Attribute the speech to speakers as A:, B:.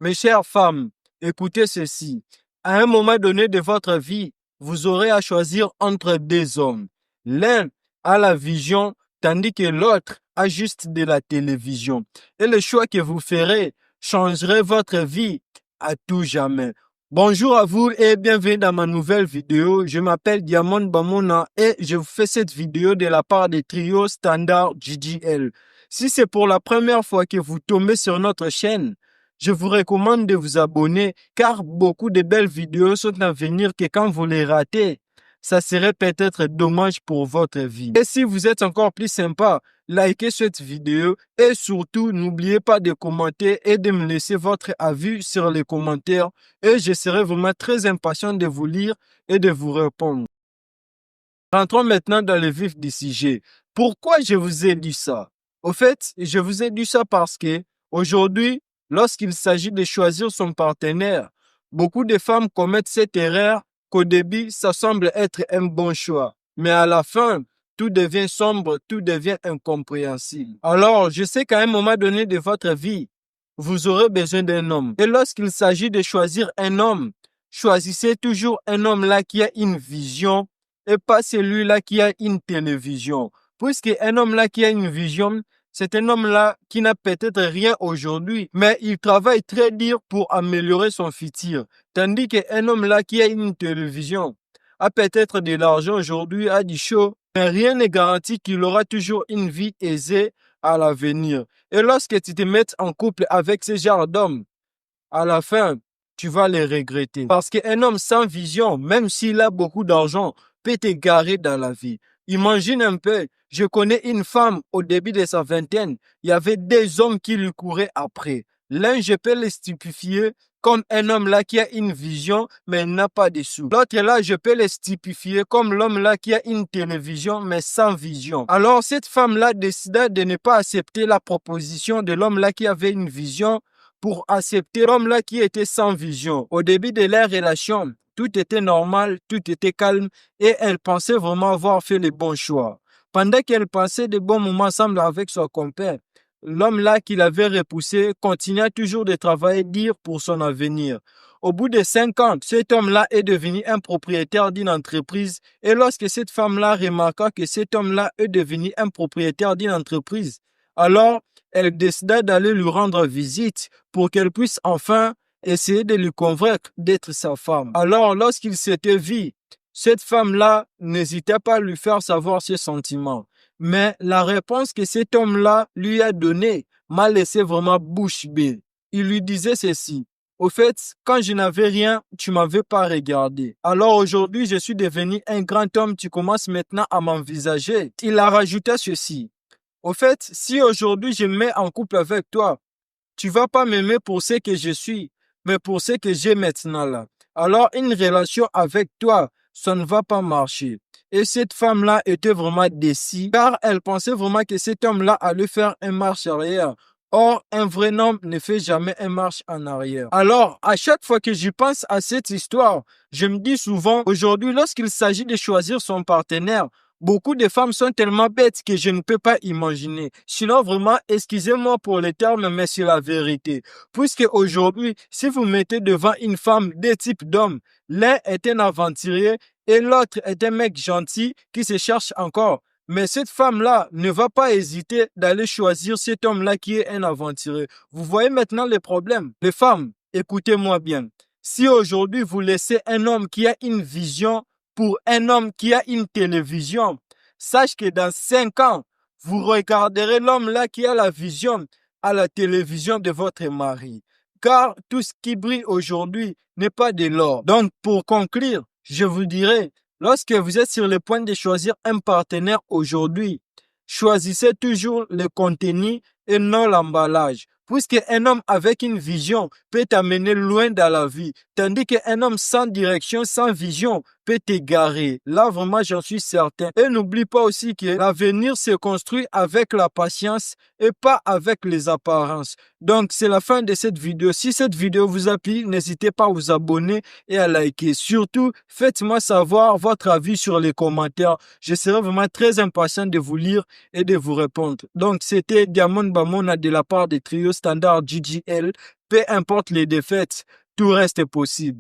A: Mes chères femmes, écoutez ceci. À un moment donné de votre vie, vous aurez à choisir entre deux hommes. L'un a la vision, tandis que l'autre a juste de la télévision. Et le choix que vous ferez changerait votre vie à tout jamais. Bonjour à vous et bienvenue dans ma nouvelle vidéo. Je m'appelle Diamond Bamona et je vous fais cette vidéo de la part des trios Standard GGL. Si c'est pour la première fois que vous tombez sur notre chaîne, je vous recommande de vous abonner car beaucoup de belles vidéos sont à venir que quand vous les ratez, ça serait peut-être dommage pour votre vie. Et si vous êtes encore plus sympa, likez cette vidéo et surtout n'oubliez pas de commenter et de me laisser votre avis sur les commentaires et je serai vraiment très impatient de vous lire et de vous répondre. Rentrons maintenant dans le vif du sujet. Pourquoi je vous ai dit ça? Au fait, je vous ai dit ça parce que aujourd'hui, lorsqu'il s'agit de choisir son partenaire, beaucoup de femmes commettent cette erreur qu'au début, ça semble être un bon choix. Mais à la fin, tout devient sombre, tout devient incompréhensible. Alors, je sais qu'à un moment donné de votre vie, vous aurez besoin d'un homme. Et lorsqu'il s'agit de choisir un homme, choisissez toujours un homme là qui a une vision et pas celui-là qui a une télévision. Puisque un homme là qui a une vision, c'est un homme là qui n'a peut-être rien aujourd'hui, mais il travaille très dur pour améliorer son futur. Tandis qu'un homme là qui a une télévision a peut-être de l'argent aujourd'hui, a du show, mais rien n'est garanti qu'il aura toujours une vie aisée à l'avenir. Et lorsque tu te mets en couple avec ce genre d'homme, à la fin, tu vas les regretter. Parce qu'un homme sans vision, même s'il a beaucoup d'argent, peut t'égarer dans la vie. Imagine un peu, je connais une femme au début de sa vingtaine, il y avait des hommes qui lui couraient après. L'un, je peux le stupifier comme un homme là qui a une vision, mais il n'a pas de sous. L'autre là, je peux le stupifier comme l'homme là qui a une télévision, mais sans vision. Alors, cette femme-là décida de ne pas accepter la proposition de l'homme là qui avait une vision pour accepter l'homme là qui était sans vision. Au début de leur relation, tout était normal, tout était calme et elle pensait vraiment avoir fait le bon choix. Pendant qu'elle passait de bons moments ensemble avec son compère, l'homme là qui l'avait repoussé continuait toujours de travailler dur pour son avenir. Au bout de 5 ans, cet homme-là est devenu un propriétaire d'une entreprise et lorsque cette femme-là remarqua que cet homme-là est devenu un propriétaire d'une entreprise, alors elle décida d'aller lui rendre visite pour qu'elle puisse enfin essayer de lui convaincre d'être sa femme. Alors, lorsqu'il s'était vu, cette femme-là n'hésitait pas à lui faire savoir ses sentiments. Mais la réponse que cet homme-là lui a donnée m'a laissé vraiment bouche bée. Il lui disait ceci. Au fait, quand je n'avais rien, tu m'avais pas regardé. Alors aujourd'hui, je suis devenu un grand homme, tu commences maintenant à m'envisager. Il a rajouté ceci. Au fait, si aujourd'hui je me mets en couple avec toi, tu vas pas m'aimer pour ce que je suis, mais pour ce que j'ai maintenant là. Alors une relation avec toi, ça ne va pas marcher. Et cette femme-là était vraiment déçue car elle pensait vraiment que cet homme-là allait faire un marche arrière. Or, un vrai homme ne fait jamais un marche en arrière. Alors, à chaque fois que je pense à cette histoire, je me dis souvent, aujourd'hui, lorsqu'il s'agit de choisir son partenaire, beaucoup de femmes sont tellement bêtes que je ne peux pas imaginer. Sinon, vraiment, excusez-moi pour les termes, mais c'est la vérité. Puisque aujourd'hui, si vous mettez devant une femme deux types d'hommes, l'un est un aventurier et l'autre est un mec gentil qui se cherche encore. Mais cette femme-là ne va pas hésiter d'aller choisir cet homme-là qui est un aventurier. Vous voyez maintenant les problèmes. Les femmes, écoutez-moi bien. Si aujourd'hui vous laissez un homme qui a une vision pour un homme qui a une télévision, sache que dans 5 ans, vous regarderez l'homme là qui a la vision à la télévision de votre mari. Car tout ce qui brille aujourd'hui n'est pas de l'or. Donc pour conclure, je vous dirai, lorsque vous êtes sur le point de choisir un partenaire aujourd'hui, choisissez toujours le contenu et non l'emballage. Puisque un homme avec une vision peut t'amener loin dans la vie, tandis qu'un homme sans direction, sans vision, peut t'égarer. Là, vraiment, j'en suis certain. Et n'oublie pas aussi que l'avenir se construit avec la patience et pas avec les apparences. Donc, c'est la fin de cette vidéo. Si cette vidéo vous a plu, n'hésitez pas à vous abonner et à liker. Surtout, faites-moi savoir votre avis sur les commentaires. Je serai vraiment très impatient de vous lire et de vous répondre. Donc, c'était Diamond Bamona de la part des trios Standard GGL. peu importe les défaites, tout reste possible.